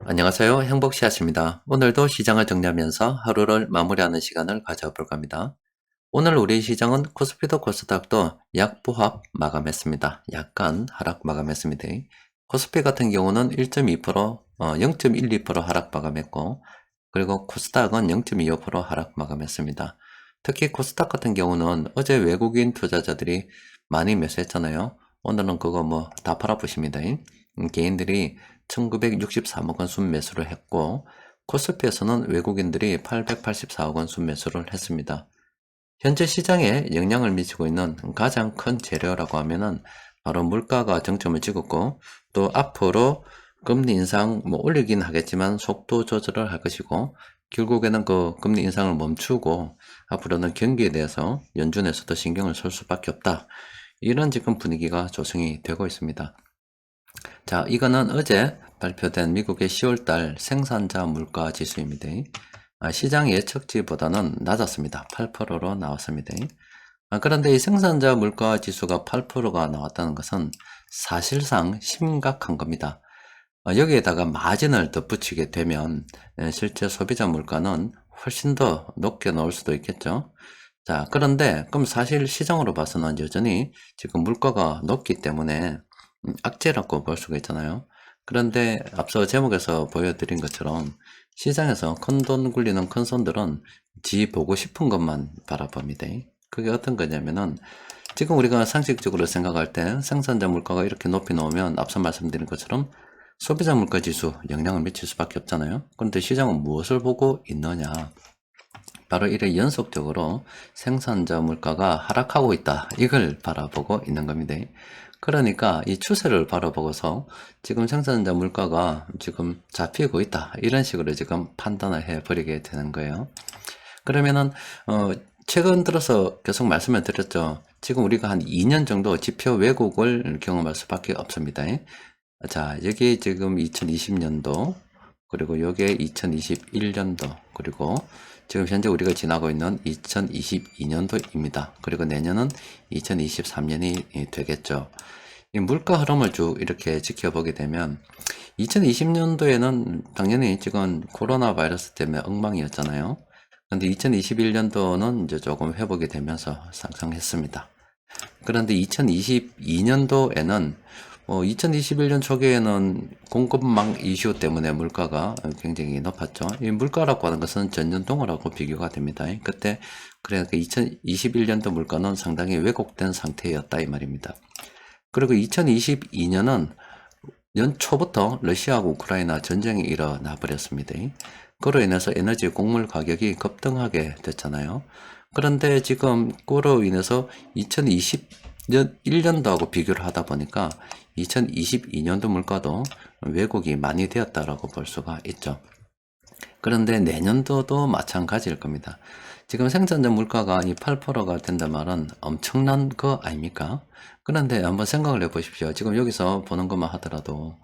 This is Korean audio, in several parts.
안녕하세요. 행복씨앗입니다. 오늘도 시장을 정리하면서 하루를 마무리하는 시간을 가져볼 겁니다. 오늘 우리 시장은 코스피도 코스닥도 약보합 마감했습니다. 약간 하락 마감했습니다. 코스피 같은 경우는 1.2%, 0.12% 하락 마감했고, 그리고 코스닥은 0.25% 하락 마감했습니다. 특히 코스닥 같은 경우는 어제 외국인 투자자들이 많이 매수했잖아요. 오늘은 그거 다 팔아보십니다. 개인들이 1964억 원 순매수를 했고, 코스피에서는 외국인들이 884억 원 순매수를 했습니다. 현재 시장에 영향을 미치고 있는 가장 큰 재료라고 하면은 바로 물가가 정점을 찍었고, 또 앞으로 금리 인상 올리긴 하겠지만 속도 조절을 할 것이고, 결국에는 그 금리 인상을 멈추고 앞으로는 경기에 대해서 연준에서도 신경을 쓸 수밖에 없다. 이런 지금 분위기가 조성이 되고 있습니다. 자, 이거는 어제 발표된 미국의 10월달 생산자 물가 지수입니다. 시장 예측치보다는 낮았습니다. 8%로 나왔습니다. 그런데 이 생산자 물가 지수가 8%가 나왔다는 것은 사실상 심각한 겁니다. 여기에다가 마진을 덧붙이게 되면 실제 소비자 물가는 훨씬 더 높게 나올 수도 있겠죠. 자, 그런데 그럼 사실 시장으로 봐서는 여전히 지금 물가가 높기 때문에 악재라고 볼 수가 있잖아요. 그런데 앞서 제목에서 보여드린 것처럼 시장에서 큰돈 굴리는 큰 손들은 지 보고 싶은 것만 바라봅니다. 그게 어떤 거냐면은 지금 우리가 상식적으로 생각할 때 생산자 물가가 이렇게 높이 나오면 앞서 말씀드린 것처럼 소비자 물가 지수 영향을 미칠 수밖에 없잖아요. 그런데 시장은 무엇을 보고 있느냐? 바로 이래 연속적으로 생산자 물가가 하락하고 있다. 이걸 바라보고 있는 겁니다. 그러니까 이 추세를 바라보고서 지금 생산자 물가가 지금 잡히고 있다. 이런 식으로 지금 판단을 해 버리게 되는 거예요. 그러면은 최근 들어서 계속 말씀을 드렸죠. 지금 우리가 한 2년 정도 지표 왜곡을 경험할 수밖에 없습니다. 자, 여기 지금 2020년도, 그리고 요게 2021년도, 그리고 지금 현재 우리가 지나고 있는 2022년도입니다. 그리고 내년은 2023년이 되겠죠. 이 물가 흐름을 쭉 이렇게 지켜보게 되면 2020년도에는 당연히 지금 코로나 바이러스 때문에 엉망이었잖아요. 근데 2021년도는 이제 조금 회복이 되면서 상승했습니다. 그런데 2022년도에는 2021년 초기에는 공급망 이슈 때문에 물가가 굉장히 높았죠. 이 물가라고 하는 것은 전년동으로하고 비교가 됩니다. 그때 그러니까 2021년도 물가는 상당히 왜곡된 상태였다 이 말입니다. 그리고 2022년은 연초부터 러시아하고 우크라이나 전쟁이 일어나 버렸습니다. 그로 인해서 에너지 곡물 가격이 급등하게 됐잖아요. 그런데 지금 그로 인해서 2021년도하고 비교를 하다 보니까 2022년도 물가도 왜곡이 많이 되었다라고 볼 수가 있죠. 그런데 내년도도 마찬가지일 겁니다. 지금 생산자 물가가 이 8%가 된다 말은 엄청난 거 아닙니까? 그런데 한번 생각을 해 보십시오. 지금 여기서 보는 것만 하더라도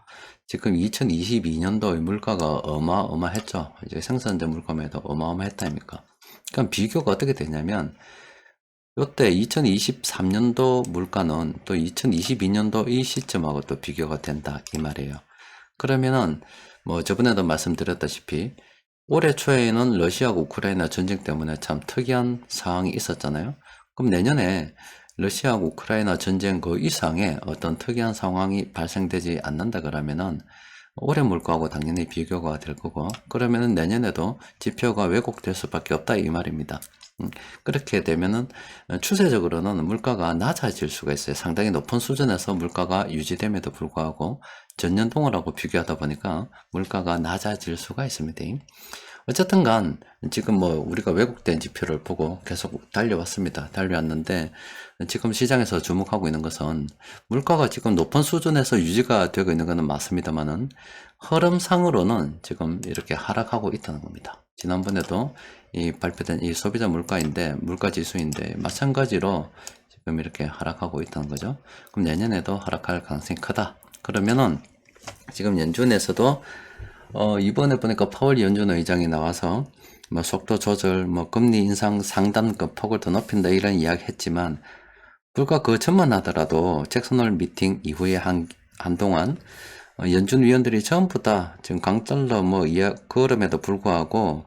지금 2022년도의 물가가 어마어마했죠. 이제 생산자 물가만 해도 어마어마했다입니까? 그럼 비교가 어떻게 되냐면 요때 2023년도 물가는 또 2022년도 이 시점하고 또 비교가 된다 이 말이에요. 그러면은 저번에도 말씀드렸다시피 올해 초에는 러시아하고 우크라이나 전쟁 때문에 참 특이한 상황이 있었잖아요. 그럼 내년에 러시아하고 우크라이나 전쟁 그 이상의 어떤 특이한 상황이 발생되지 않는다 그러면은 올해 물가하고 당연히 비교가 될 거고, 그러면은 내년에도 지표가 왜곡될 수밖에 없다 이 말입니다. 그렇게 되면은 추세적으로는 물가가 낮아질 수가 있어요. 상당히 높은 수준에서 물가가 유지됨에도 불구하고 전년 동을하고 비교하다 보니까 물가가 낮아질 수가 있습니다. 어쨌든 간 지금 우리가 왜곡된 지표를 보고 계속 달려왔습니다. 달려왔는데 지금 시장에서 주목하고 있는 것은 물가가 지금 높은 수준에서 유지가 되고 있는 것은 맞습니다만은 흐름상으로는 지금 이렇게 하락하고 있다는 겁니다. 지난번에도 이 발표된 이 소비자 물가인데, 물가 지수인데 마찬가지로 지금 이렇게 하락하고 있다는 거죠. 그럼 내년에도 하락할 가능성이 크다. 그러면은 지금 연준에서도 이번에 보니까 파월 연준 의장이 나와서 속도 조절, 금리 인상 상단급 폭을 더 높인다 이런 이야기 했지만 불과 그 전만 하더라도 잭슨홀 미팅 이후에 한동안 연준 위원들이 전부 다 지금 강달러 뭐 그럼에도 불구하고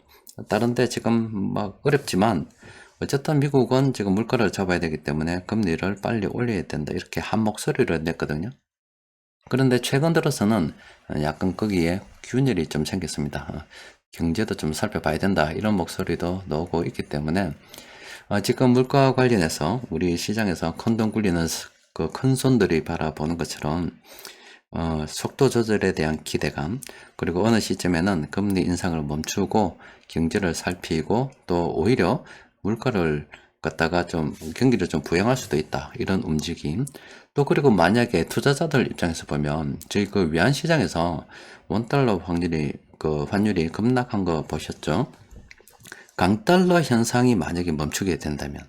다른데 지금 막 어렵지만 어쨌든 미국은 지금 물가를 잡아야 되기 때문에 금리를 빨리 올려야 된다 이렇게 한 목소리를 냈거든요. 그런데 최근 들어서는 약간 거기에 균열이 좀 생겼습니다. 경제도 좀 살펴봐야 된다 이런 목소리도 나오고 있기 때문에 지금 물가 관련해서 우리 시장에서 큰돈 굴리는 그 큰 손들이 바라보는 것처럼 속도 조절에 대한 기대감, 그리고 어느 시점에는 금리 인상을 멈추고 경제를 살피고 또 오히려 물가를 갖다가 좀 경기를 좀 부양할 수도 있다 이런 움직임. 또 그리고 만약에 투자자들 입장에서 보면 저희 그 외환 시장에서 원달러 환율이 급락한 거 보셨죠? 강달러 현상이 만약에 멈추게 된다면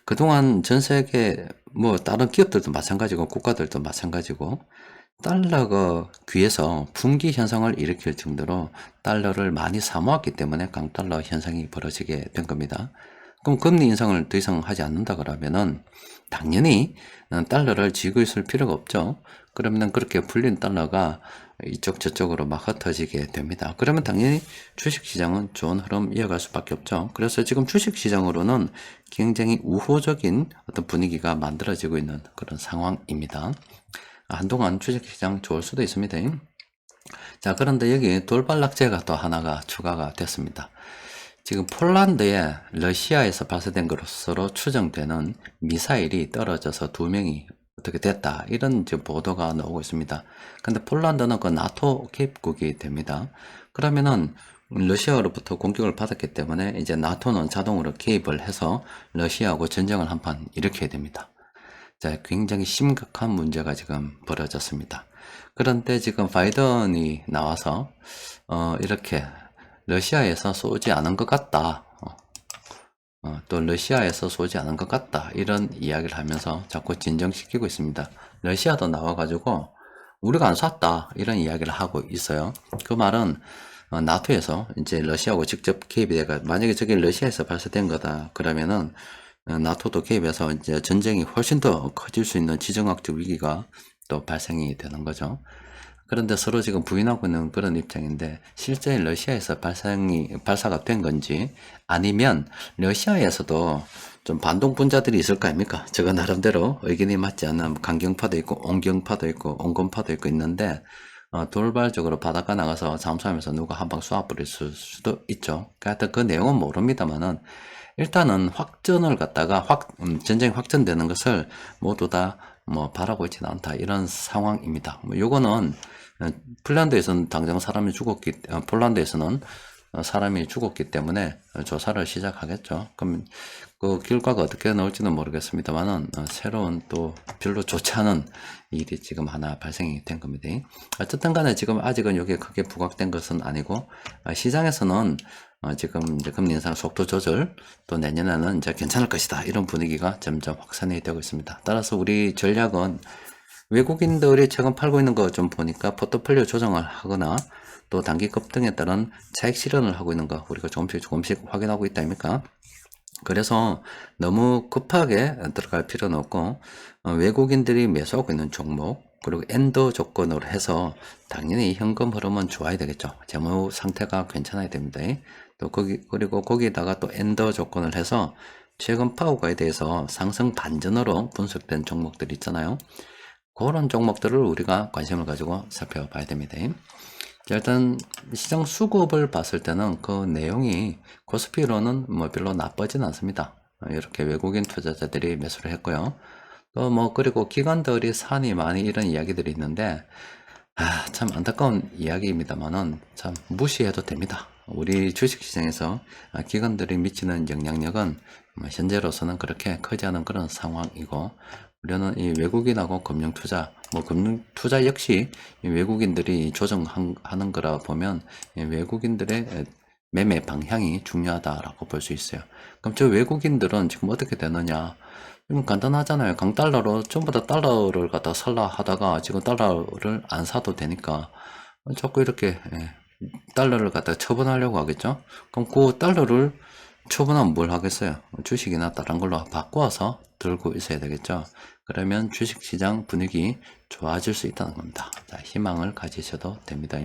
그동안 전 세계 뭐 다른 기업들도 마찬가지고 국가들도 마찬가지고 달러가 귀해서 품귀 현상을 일으킬 정도로 달러를 많이 사모았기 때문에 강달러 현상이 벌어지게 된 겁니다. 그럼 금리 인상을 더 이상 하지 않는다 그러면은 당연히 달러를 쥐고 있을 필요가 없죠. 그러면 그렇게 풀린 달러가 이쪽 저쪽으로 막 흩어지게 됩니다. 그러면 당연히 주식시장은 좋은 흐름 이어갈 수밖에 없죠. 그래서 지금 주식시장으로는 굉장히 우호적인 어떤 분위기가 만들어지고 있는 그런 상황입니다. 한동안 주식시장 좋을 수도 있습니다. 자, 그런데 여기 돌발락재가 또 하나가 추가가 됐습니다. 지금 폴란드에 러시아에서 발사된 것으로 추정되는 미사일이 떨어져서 2명이 어떻게 됐다 이런 보도가 나오고 있습니다. 근데 폴란드는 그 나토 개입국이 됩니다. 그러면은 러시아로부터 공격을 받았기 때문에 이제 나토는 자동으로 개입을 해서 러시아하고 전쟁을 한판 일으켜야 됩니다. 자, 굉장히 심각한 문제가 지금 벌어졌습니다. 그런데 지금 바이든이 나와서 이렇게 러시아에서 쏘지 않은 것 같다. 또 러시아에서 쏘지 않은 것 같다. 이런 이야기를 하면서 자꾸 진정시키고 있습니다. 러시아도 나와가지고 우리가 안 쐈다. 이런 이야기를 하고 있어요. 그 말은 나토에서 이제 러시아하고 직접 개입이 돼가 만약에 저게 러시아에서 발사된 거다. 그러면은 나토도 개입해서 이제 전쟁이 훨씬 더 커질 수 있는 지정학적 위기가 또 발생이 되는 거죠. 그런데 서로 지금 부인하고 있는 그런 입장인데 실제 러시아에서 발사가 된 건지 아니면 러시아에서도 좀 반동 분자들이 있을 거 아닙니까? 저거 나름대로 의견이 맞지 않는 강경파도 있고 온경파도 있고 온건파도 있고 있는데 돌발적으로 바닷가 나가서 잠수하면서 누가 한 방 쏴버릴 수도 있죠. 하여튼 그 내용은 모릅니다만은 일단은 확전을 갖다가 전쟁이 확전되는 것을 모두 다 뭐 바라고 있지는 않다 이런 상황입니다. 뭐 요거는 폴란드에서는 당장 사람이 죽었기 폴란드에서는 사람이 죽었기 때문에 조사를 시작하겠죠. 그럼 그 결과가 어떻게 나올지는 모르겠습니다만은 새로운 또 별로 좋지 않은 일이 지금 하나 발생이 된 겁니다. 어쨌든 간에 지금 아직은 여기에 크게 부각된 것은 아니고 시장에서는 지금 이제 금리 인상 속도 조절 또 내년에는 이제 괜찮을 것이다 이런 분위기가 점점 확산이 되고 있습니다. 따라서 우리 전략은 외국인들이 최근 팔고 있는 거 좀 보니까 포트폴리오 조정을 하거나 또 단기 급등에 따른 차익 실현을 하고 있는 거 우리가 조금씩 확인하고 있다 아닙니까? 그래서 너무 급하게 들어갈 필요는 없고 외국인들이 매수하고 있는 종목 그리고 엔도 조건으로 해서 당연히 현금 흐름은 좋아야 되겠죠. 재무 상태가 괜찮아야 됩니다. 또 그리고 거기에다가 또 엔더 조건을 해서 최근 파워가에 대해서 상승 반전으로 분석된 종목들 있잖아요. 그런 종목들을 우리가 관심을 가지고 살펴봐야 됩니다. 일단 시장 수급을 봤을 때는 그 내용이 코스피로는 뭐 별로 나쁘진 않습니다. 이렇게 외국인 투자자들이 매수를 했고요. 또 뭐 그리고 기관들이 산이 많이 이런 이야기들이 있는데 참 안타까운 이야기입니다만은 참 무시해도 됩니다. 우리 주식시장에서 기관들이 미치는 영향력은 현재로서는 그렇게 크지 않은 그런 상황이고 우리는 이 외국인하고 금융투자, 뭐 금융투자 역시 외국인들이 조정하는 거라 보면 외국인들의 매매 방향이 중요하다라고 볼 수 있어요. 그럼 저 외국인들은 지금 어떻게 되느냐? 이건 간단하잖아요. 강달러로 전부 다 달러를 갖다 살라 하다가 지금 달러를 안 사도 되니까 자꾸 이렇게 달러를 갖다 처분하려고 하겠죠. 그럼 그 달러를 처분하면 뭘 하겠어요? 주식이나 다른 걸로 바꿔서 들고 있어야 되겠죠. 그러면 주식시장 분위기 좋아질 수 있다는 겁니다. 자, 희망을 가지셔도 됩니다.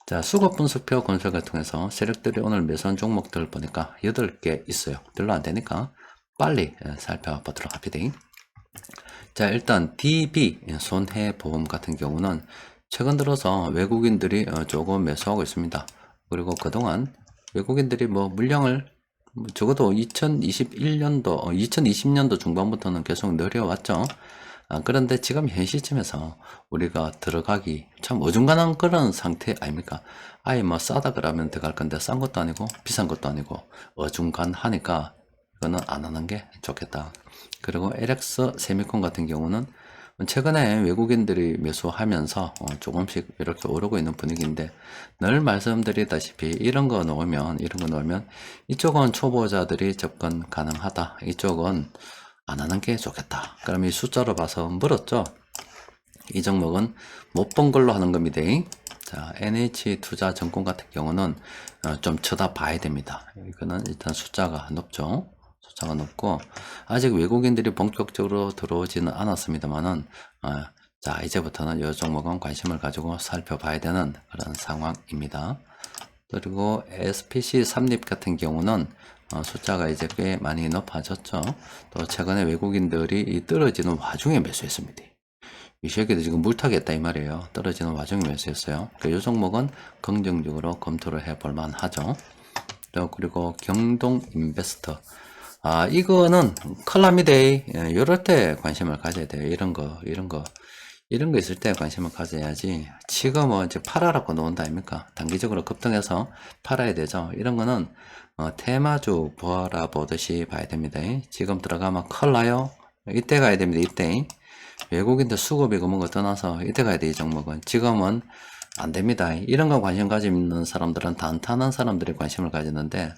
자, 수급 분석표 검색을 통해서 세력들이 오늘 매수한 종목들을 보니까 8개 있어요. 별로 안 되니까 빨리 살펴보도록 합니다. 자, 일단 DB 손해보험 같은 경우는 최근 들어서 외국인들이 조금 매수하고 있습니다. 그리고 그동안 외국인들이 뭐 물량을 적어도 2021년도, 2020년도 중반부터는 계속 내려왔죠. 그런데 지금 현 시점에서 우리가 들어가기 참 어중간한 그런 상태 아닙니까? 아예 뭐 싸다 그러면 들어갈 건데 싼 것도 아니고 비싼 것도 아니고 어중간하니까 이거는 안 하는 게 좋겠다. 그리고 LX 세미콘 같은 경우는 최근에 외국인들이 매수하면서 조금씩 이렇게 오르고 있는 분위기인데 늘 말씀드리다시피 이런 거 놓으면 이쪽은 초보자들이 접근 가능하다. 이쪽은 안 하는 게 좋겠다. 그럼 이 숫자로 봐서 물었죠. 이 종목은 못 본 걸로 하는 겁니다. 자, NH투자증권 같은 경우는 좀 쳐다봐야 됩니다. 이거는 일단 숫자가 높죠. 숫자가 높고 아직 외국인들이 본격적으로 들어오지는 않았습니다만은 자, 이제부터는 이 종목은 관심을 가지고 살펴봐야 되는 그런 상황입니다. 그리고 SPC 삼립 같은 경우는 숫자가 이제 꽤 많이 높아졌죠. 또 최근에 외국인들이 이 떨어지는 와중에 매수했습니다. 이 새끼들 지금 물타겠다 이 말이에요. 떨어지는 와중에 매수했어요. 이 종목은 긍정적으로 검토를 해볼 만하죠. 또 그리고 경동인베스터. 이거는 큰일 납니다. 이럴 때 관심을 가져야 돼요. 이런 거 있을 때 관심을 가져야지. 지금은 이제 팔아라고 놓은다 아닙니까? 단기적으로 급등해서 팔아야 되죠. 이런 거는 테마주 보듯이 봐야 됩니다. 지금 들어가면 큰일 나요. 이때 가야 됩니다. 이때. 외국인들 수급이고 뭔가 떠나서 이때 가야 돼. 이 종목은. 지금은 안 됩니다. 이런 거 관심 가지는 사람들은 단타는 사람들이 관심을 가지는데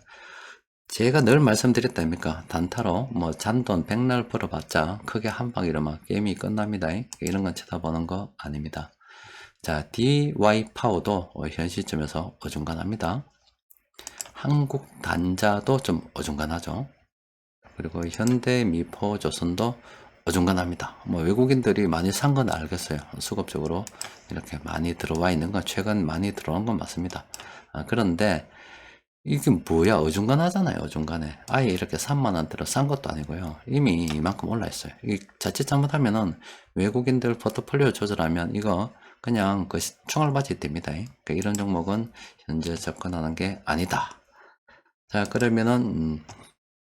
제가 늘 말씀드렸다니까 단타로 뭐 잔돈 백날 벌어봤자 크게 한방 이러면 게임이 끝납니다. 이런 건 쳐다보는 거 아닙니다. 자, DY파워도 현 시점에서 어중간합니다. 한국단자도 좀 어중간하죠. 그리고 현대미포조선도 어중간합니다. 뭐 외국인들이 많이 산 건 알겠어요. 수급적으로 이렇게 많이 들어와 있는 건 최근 많이 들어온 건 맞습니다. 그런데 이게 뭐야? 어중간하잖아요. 어중간해. 아예 이렇게 3만원대로 싼 것도 아니고요. 이미 이만큼 올라 있어요. 이 자칫 잘못하면은 외국인들 포트폴리오 조절하면 이거 그냥 그 총알맞이 됩니다. 그러니까 이런 종목은 현재 접근하는 게 아니다. 자, 그러면은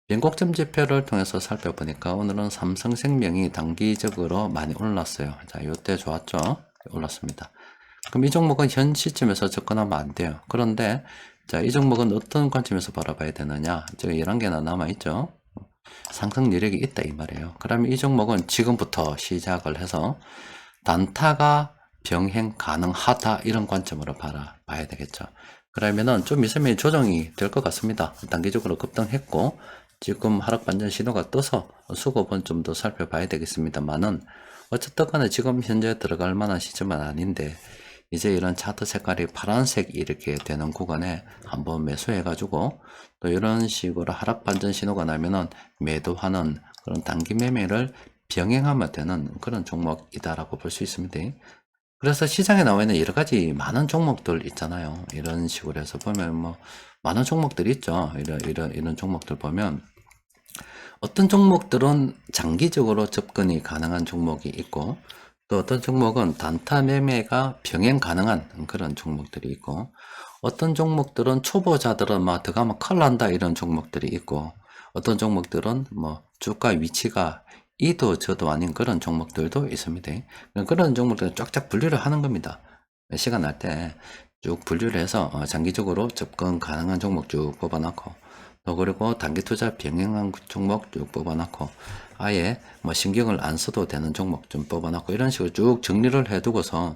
변곡점 지표를 통해서 살펴보니까 오늘은 삼성생명이 단기적으로 많이 올랐어요. 자, 요때 좋았죠? 올랐습니다. 그럼 이 종목은 현 시점에서 접근하면 안 돼요. 그런데 자, 이 종목은 어떤 관점에서 바라봐야 되느냐? 지금 11개나 남아있죠? 상승 여력이 있다 이 말이에요. 그러면 이 종목은 지금부터 시작을 해서 단타가 병행 가능하다 이런 관점으로 봐야 되겠죠. 그러면은 좀 있으면 조정이 될 것 같습니다. 단기적으로 급등했고 지금 하락 반전 신호가 떠서 수급은 좀 더 살펴봐야 되겠습니다만은 어쨌든 간에 지금 현재 들어갈 만한 시점은 아닌데 이제 이런 차트 색깔이 파란색 이렇게 되는 구간에 한번 매수해 가지고 또 이런 식으로 하락 반전 신호가 나면은 매도하는 그런 단기 매매를 병행하면 되는 그런 종목이다라고 볼 수 있습니다. 그래서 시장에 나와 있는 여러 가지 많은 종목들 있잖아요. 이런 식으로 해서 보면 뭐 많은 종목들이 있죠. 이런 종목들 보면 어떤 종목들은 장기적으로 접근이 가능한 종목이 있고 또 어떤 종목은 단타 매매가 병행 가능한 그런 종목들이 있고 어떤 종목들은 초보자들은 막 들어가면 큰일 난다 이런 종목들이 있고 어떤 종목들은 뭐 주가 위치가 이도 저도 아닌 그런 종목들도 있습니다. 그런 종목들은 쫙쫙 분류를 하는 겁니다. 시간 날 때 쭉 분류를 해서 장기적으로 접근 가능한 종목 쭉 뽑아놓고 또 그리고 단기 투자 병행한 종목 쭉 뽑아놓고 아예 뭐 신경을 안 써도 되는 종목 좀 뽑아놓고 이런 식으로 쭉 정리를 해두고서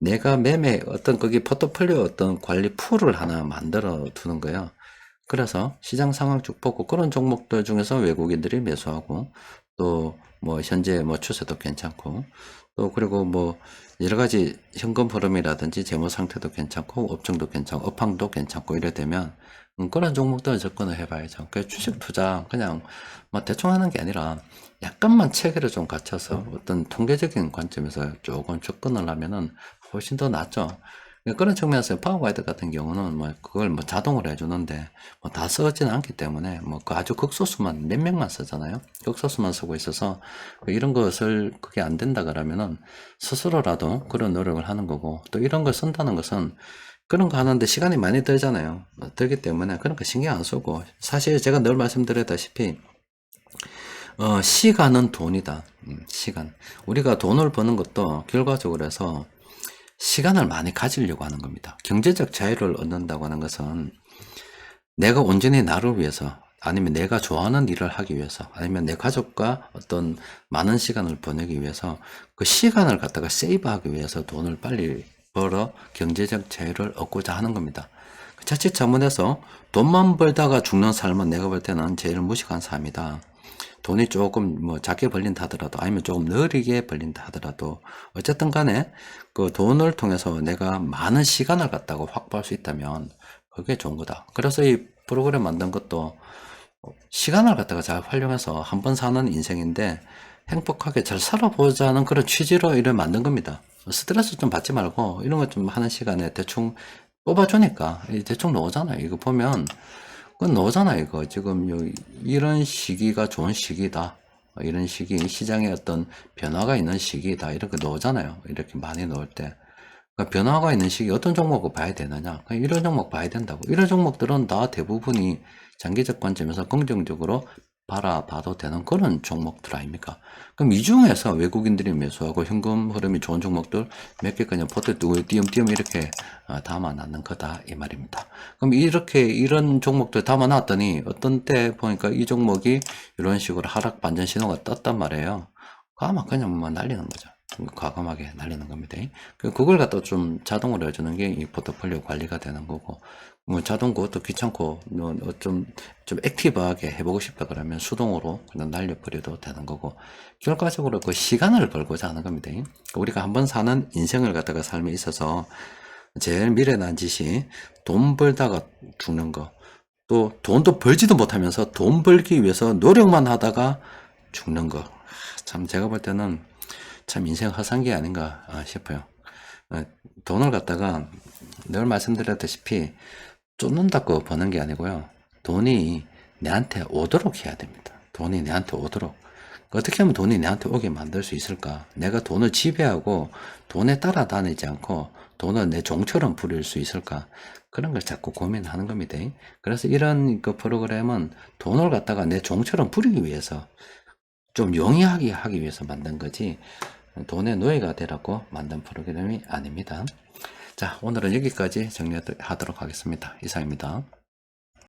내가 매매 어떤 거기 포트폴리오 어떤 관리 풀을 하나 만들어 두는 거예요. 그래서 시장 상황 쭉 보고 그런 종목들 중에서 외국인들이 매수하고 또 뭐 현재 뭐 추세도 괜찮고 또 그리고 뭐 여러 가지 현금 흐름이라든지 재무 상태도 괜찮고 업종도 괜찮고 업황도 괜찮고 이래 되면 그런 종목들은 접근을 해봐야죠. 그 주식 투자 그냥 뭐 대충 하는 게 아니라 약간만 체계를 좀 갖춰서 어떤 통계적인 관점에서 조금 접근을 하면은 훨씬 더 낫죠. 그런 측면에서 파워가이드 같은 경우는 뭐 그걸 뭐 자동으로 해주는데 뭐 다 쓰지는 않기 때문에 뭐 그 아주 극소수만 몇 명만 쓰잖아요. 극소수만 쓰고 있어서 이런 것을 그게 안 된다 그러면은 스스로라도 그런 노력을 하는 거고 또 이런 걸 쓴다는 것은 그런 거 하는데 시간이 많이 들잖아요. 들기 때문에 그런 거 신경 안 쓰고 사실 제가 늘 말씀드렸다시피 시간은 돈이다. 시간. 우리가 돈을 버는 것도 결과적으로 해서 시간을 많이 가지려고 하는 겁니다. 경제적 자유를 얻는다고 하는 것은 내가 온전히 나를 위해서 아니면 내가 좋아하는 일을 하기 위해서 아니면 내 가족과 어떤 많은 시간을 보내기 위해서 그 시간을 갖다가 세이브하기 위해서 돈을 빨리 벌어 경제적 자유를 얻고자 하는 겁니다. 자칫 잘못해서 돈만 벌다가 죽는 삶은 내가 볼 때는 제일 무식한 삶이다. 돈이 조금 뭐 작게 벌린다 하더라도 아니면 조금 느리게 벌린다 하더라도 어쨌든 간에 그 돈을 통해서 내가 많은 시간을 갖다가 확보할 수 있다면 그게 좋은 거다. 그래서 이 프로그램 만든 것도 시간을 갖다가 잘 활용해서 한 번 사는 인생인데 행복하게 잘 살아보자는 그런 취지로 이를 만든 겁니다. 스트레스 좀 받지 말고 이런 거 좀 하는 시간에 대충 뽑아주니까 대충 나오잖아요. 이거 보면 그건 나오잖아 이거 지금 이런 시기가 좋은 시기다 이런 시기 시장에 어떤 변화가 있는 시기다 이렇게 나오잖아요. 이렇게 많이 나올 때 그러니까 변화가 있는 시기 어떤 종목을 봐야 되느냐 이런 종목 봐야 된다고. 이런 종목들은 다 대부분이 장기적 관점에서 긍정적으로 바라봐도 되는 그런 종목들 아닙니까? 그럼 이 중에서 외국인들이 매수하고 현금 흐름이 좋은 종목들 몇 개 그냥 포트에 두고 띄엄띄엄 이렇게 담아놨는 거다 이 말입니다. 그럼 이렇게 이런 종목들 담아놨더니 어떤 때 보니까 이 종목이 이런 식으로 하락 반전 신호가 떴단 말이에요. 아마 그냥 뭐 날리는 거죠. 과감하게 날리는 겁니다. 그걸 갖다 좀 자동으로 해주는 게 이 포트폴리오 관리가 되는 거고, 뭐 자동 그것도 귀찮고, 좀 액티브하게 해보고 싶다 그러면 수동으로 그냥 날려버려도 되는 거고, 결과적으로 그 시간을 벌고자 하는 겁니다. 우리가 한번 사는 인생을 갖다가 삶에 있어서 제일 미련한 짓이 돈 벌다가 죽는 거, 또 돈도 벌지도 못하면서 돈 벌기 위해서 노력만 하다가 죽는 거. 참 제가 볼 때는 참 인생 허상기 아닌가 싶어요. 돈을 갖다가 늘 말씀드렸다시피 쫓는다고 버는 게 아니고요. 돈이 내한테 오도록 해야 됩니다. 돈이 내한테 오도록. 어떻게 하면 돈이 내한테 오게 만들 수 있을까? 내가 돈을 지배하고 돈에 따라다니지 않고 돈을 내 종처럼 부릴 수 있을까? 그런 걸 자꾸 고민하는 겁니다. 그래서 이런 그 프로그램은 돈을 갖다가 내 종처럼 부리기 위해서 좀 용이하게 하기 위해서 만든 거지 돈의 노예가 되라고 만든 프로그램이 아닙니다. 자, 오늘은 여기까지 정리하도록 하겠습니다. 이상입니다.